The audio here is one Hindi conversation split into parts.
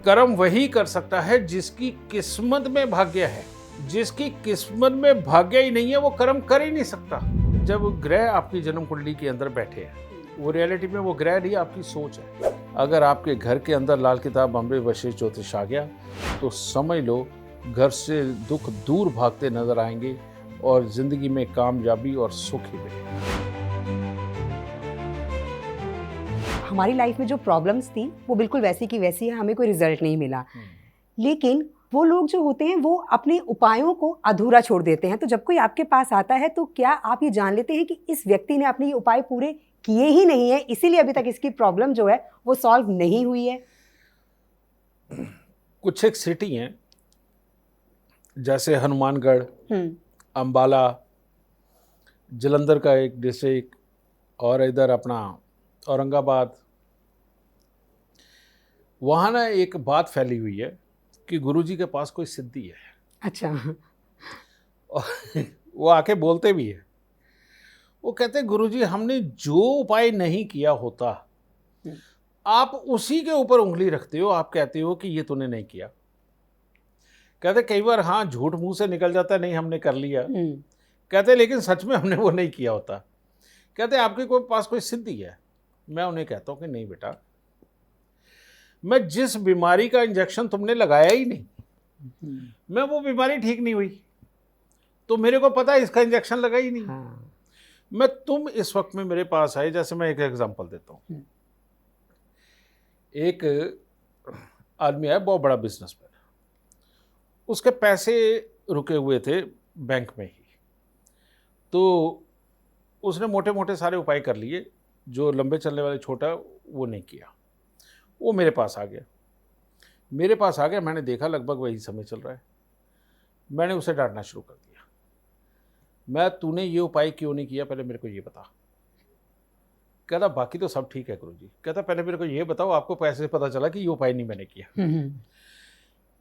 कर्म वही कर सकता है जिसकी किस्मत में भाग्य है। जिसकी किस्मत में भाग्य ही नहीं है वो कर्म कर ही नहीं सकता। जब ग्रह आपकी जन्म कुंडली के अंदर बैठे हैं, वो रियलिटी में वो ग्रह नहीं, आपकी सोच है। अगर आपके घर के अंदर लाल किताब अमृत वशिष्ठ ज्योतिष आ गया तो समझ लो घर से दुख दूर भागते नजर आएंगे और जिंदगी में कामयाबी और सुख ही मिलेगा। हमारी लाइफ में जो प्रॉब्लम्स थी वो बिल्कुल वैसी की वैसी है, हमें कोई रिजल्ट नहीं मिला। लेकिन वो लोग जो होते हैं वो अपने उपायों को अधूरा छोड़ देते हैं। तो जब कोई आपके पास आता है तो क्या आप ये जान लेते हैं कि इस व्यक्ति ने अपने ये उपाय पूरे किए ही नहीं है, इसीलिए अभी तक इसकी प्रॉब्लम जो है वो सॉल्व नहीं हुई है? कुछ एक सिटी हैं जैसे हनुमानगढ़, अंबाला, जलंधर का एक डिस्ट्रिक्ट और इधर अपना औरंगाबाद, वहाँ ना एक बात फैली हुई है कि गुरुजी के पास कोई सिद्धि है। अच्छा। और वो आके बोलते भी है, वो कहते हैं गुरुजी हमने जो उपाय नहीं किया होता आप उसी के ऊपर उंगली रखते हो, आप कहते हो कि ये तूने नहीं किया। कहते कई बार हाँ झूठ मुंह से निकल जाता है, नहीं हमने कर लिया। कहते लेकिन सच में हमने वो नहीं किया होता। कहते आपके पास कोई सिद्धि है? मैं उन्हें कहता हूं कि नहीं बेटा, मैं जिस बीमारी का इंजेक्शन तुमने लगाया ही नहीं, मैं वो बीमारी ठीक नहीं हुई तो मेरे को पता है इसका इंजेक्शन लगा ही नहीं। मैं तुम इस वक्त में मेरे पास आए, जैसे मैं एक एग्जांपल देता हूं। एक आदमी है, बहुत बड़ा बिजनेसमैन, उसके पैसे रुके हुए थे बैंक में ही, तो उसने मोटे मोटे सारे उपाय कर लिए, जो लंबे चलने वाले छोटा वो नहीं किया। वो मेरे पास आ गया, मैंने देखा लगभग वही समय चल रहा है। मैंने उसे डांटना शुरू कर दिया, मैं तूने ये उपाय क्यों नहीं किया, पहले मेरे को ये बता। कहता बाकी तो सब ठीक है गुरुजी। कहता पहले मेरे को ये बताओ आपको पैसे से पता चला कि ये उपाय नहीं मैंने किया।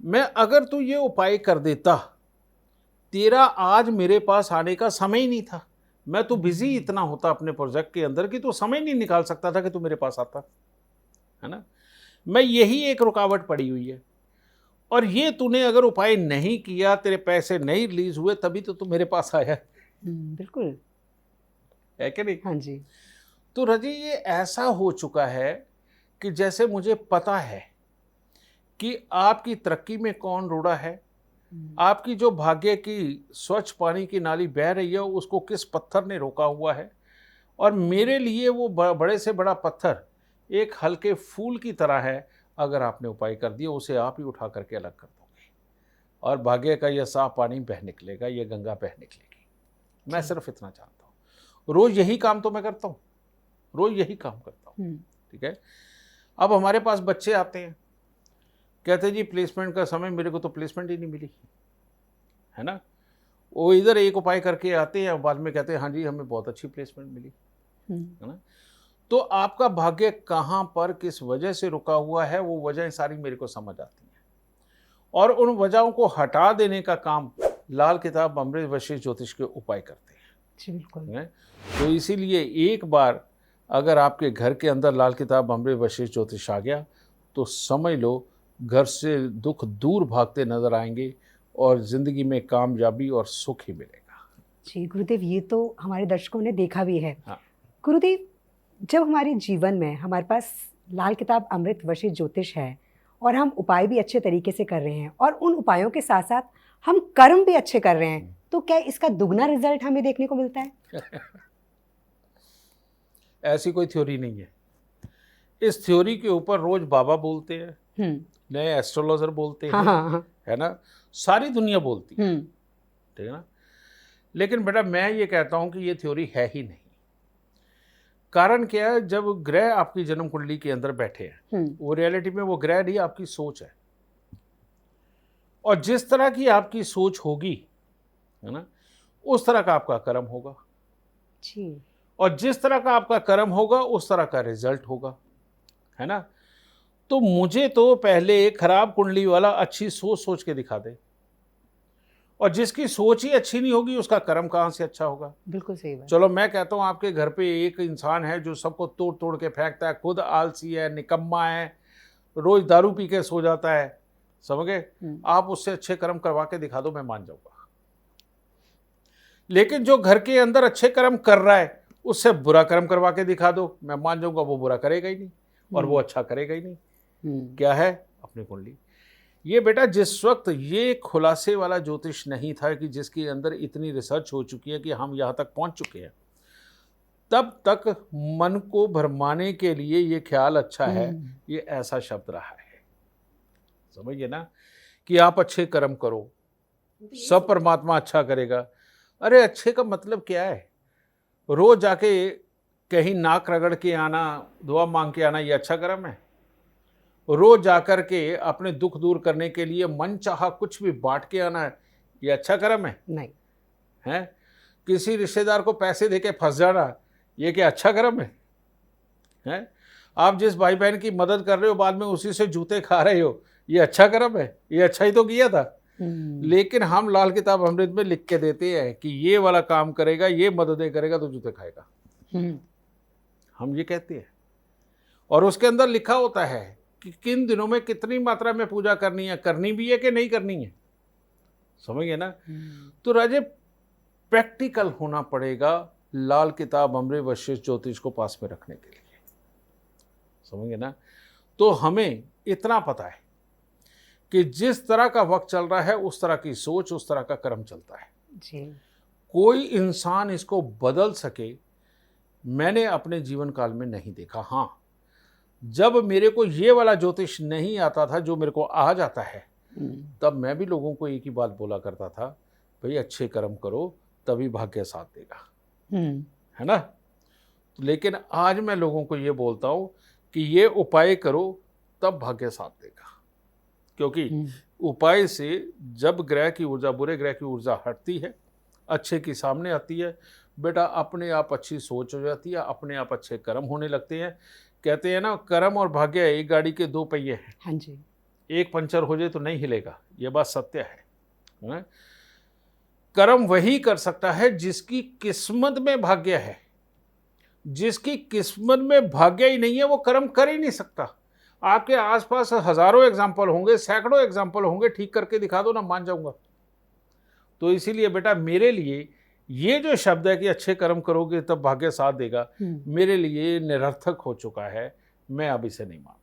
मैं अगर तू ये उपाय कर देता, तेरा आज मेरे पास आने का समय ही नहीं था। मैं तो बिजी इतना होता अपने प्रोजेक्ट के अंदर कि तू समय नहीं निकाल सकता था कि तू मेरे पास आता, है ना। मैं यही एक रुकावट पड़ी हुई है, और ये तूने अगर उपाय नहीं किया, तेरे पैसे नहीं रिलीज हुए, तभी तो तू मेरे पास आया। बिल्कुल है कि नहीं? हाँ जी। तो रजी ये ऐसा हो चुका है कि जैसे मुझे पता है कि आपकी तरक्की में कौन रूड़ा है, आपकी जो भाग्य की स्वच्छ पानी की नाली बह रही है उसको किस पत्थर ने रोका हुआ है, और मेरे लिए वो बड़े से बड़ा पत्थर एक हल्के फूल की तरह है। अगर आपने उपाय कर दिया उसे आप ही उठा करके अलग कर दोगे और भाग्य का यह साफ पानी बह निकलेगा, यह गंगा बह निकलेगी। मैं सिर्फ इतना चाहता हूँ। रोज यही काम तो मैं करता हूँ, रोज यही काम करता हूँ। ठीक है। अब हमारे पास बच्चे आते हैं, कहते जी प्लेसमेंट का समय, मेरे को तो प्लेसमेंट ही नहीं मिली, है ना। वो इधर एक उपाय करके आते हैं और बाद में कहते हैं हाँ जी हमें बहुत अच्छी प्लेसमेंट मिली, है ना। तो आपका भाग्य कहाँ पर किस वजह से रुका हुआ है, वो वजह सारी मेरे को समझ आती हैं, और उन वजहों को हटा देने का काम लाल किताब अमृत वशिष्ठ ज्योतिष के उपाय करते हैं। जी बिल्कुल। तो इसीलिए एक बार अगर आपके घर के अंदर लाल किताब अमृत वशिष्ठ ज्योतिष आ गया तो समझ लो घर से दुख दूर भागते नजर आएंगे और जिंदगी में कामयाबी और सुख ही मिलेगा। जी गुरुदेव, ये तो हमारे दर्शकों ने देखा भी है। हाँ। गुरुदेव, जब हमारे जीवन में हमारे पास लाल किताब अमृत वशिष्ठ ज्योतिष है और हम उपाय भी अच्छे तरीके से कर रहे हैं और उन उपायों के साथ साथ हम कर्म भी अच्छे कर रहे हैं, तो क्या इसका दुगना रिजल्ट हमें देखने को मिलता है? ऐसी कोई थ्योरी नहीं है। इस थ्योरी के ऊपर रोज बाबा बोलते हैं, नए एस्ट्रोलॉजर बोलते हैं, हाँ। है ना, सारी दुनिया बोलती है, ठीक है ना। लेकिन बेटा मैं ये कहता हूं कि ये थ्योरी है ही नहीं। कारण क्या है, जब ग्रह आपकी जन्म कुंडली के अंदर बैठे हैं, वो रियलिटी में वो ग्रह नहीं, आपकी सोच है। और जिस तरह की आपकी सोच होगी, है ना, उस तरह का आपका कर्म होगा जी। और जिस तरह का आपका कर्म होगा उस तरह का रिजल्ट होगा, है ना। तो मुझे तो पहले खराब कुंडली वाला अच्छी सोच सोच के दिखा दे, और जिसकी सोच ही अच्छी नहीं होगी उसका कर्म कहाँ से अच्छा होगा। बिल्कुल सही बात। चलो मैं कहता हूँ आपके घर पे एक इंसान है जो सबको तोड़ तोड़ के फेंकता है, खुद आलसी है, निकम्मा है, रोज दारू पी के सो जाता है, समझ गए, आप उससे अच्छे कर्म करवा के दिखा दो, मैं मान जाऊंगा। लेकिन जो घर के अंदर अच्छे कर्म कर रहा है उससे बुरा कर्म करवा के दिखा दो, मैं मान जाऊंगा वो बुरा करेगा ही नहीं और वो अच्छा करेगा ही नहीं। क्या है? अपनी कुंडली। ये बेटा जिस वक्त ये खुलासे वाला ज्योतिष नहीं था कि जिसके अंदर इतनी रिसर्च हो चुकी है कि हम यहाँ तक पहुँच चुके हैं, तब तक मन को भरमाने के लिए ये ख्याल अच्छा है, ये ऐसा शब्द रहा है। समझिए ना कि आप अच्छे कर्म करो, सब परमात्मा अच्छा करेगा। अरे अच्छे का मतलब क्या है? रोज जाके कहीं नाक रगड़ के आना, दुआ मांग के आना, ये अच्छा कर्म है? रोज जाकर के अपने दुख दूर करने के लिए मन चाहा कुछ भी बांट के आना है, ये अच्छा कर्म है? नहीं है? किसी रिश्तेदार को पैसे देके फंस जाना, ये क्या अच्छा कर्म है? हैं? आप जिस भाई बहन की मदद कर रहे हो बाद में उसी से जूते खा रहे हो, ये अच्छा कर्म है? ये अच्छा ही तो किया था। लेकिन हम लाल किताब अमृत में लिख के देते हैं कि ये वाला काम करेगा, ये मददें करेगा तो जूते खाएगा। हम ये कहते हैं और उसके अंदर लिखा होता है कि किन दिनों में कितनी मात्रा में पूजा करनी है, करनी भी है कि नहीं करनी है। समझिए ना। तो राजे प्रैक्टिकल होना पड़ेगा लाल किताब अमृत वशिष्ठ ज्योतिष को पास में रखने के लिए। समझिए ना। तो हमें इतना पता है कि जिस तरह का वक्त चल रहा है उस तरह की सोच, उस तरह का कर्म चलता है जी। कोई इंसान इसको बदल सके मैंने अपने जीवन काल में नहीं देखा। हाँ, जब मेरे को ये वाला ज्योतिष नहीं आता था जो मेरे को आ जाता है, तब मैं भी लोगों को एक ही बात बोला करता था, भाई अच्छे कर्म करो तभी भाग्य साथ देगा, है ना। लेकिन आज मैं लोगों को ये बोलता हूँ कि ये उपाय करो तब भाग्य साथ देगा, क्योंकि उपाय से जब ग्रह की ऊर्जा, बुरे ग्रह की ऊर्जा हटती है, अच्छे की सामने आती है, बेटा अपने आप अच्छी सोच हो जाती है, अपने आप अच्छे कर्म होने लगते हैं। कहते हैं ना, कर्म और भाग्य एक गाड़ी के दो पहिए हैं। हाँ जी। एक पंचर हो जाए तो नहीं हिलेगा, ये बात सत्य है। कर्म वही कर सकता है जिसकी किस्मत में भाग्य है। जिसकी किस्मत में भाग्य ही नहीं है वो कर्म कर ही नहीं सकता। आपके आसपास हजारों एग्जाम्पल होंगे, सैकड़ों एग्जाम्पल होंगे, ठीक करके दिखा दो ना, मान जाऊंगा। तो इसीलिए बेटा मेरे लिए ये जो शब्द है कि अच्छे कर्म करोगे तब भाग्य साथ देगा, मेरे लिए निरर्थक हो चुका है। मैं अब इसे नहीं मानता।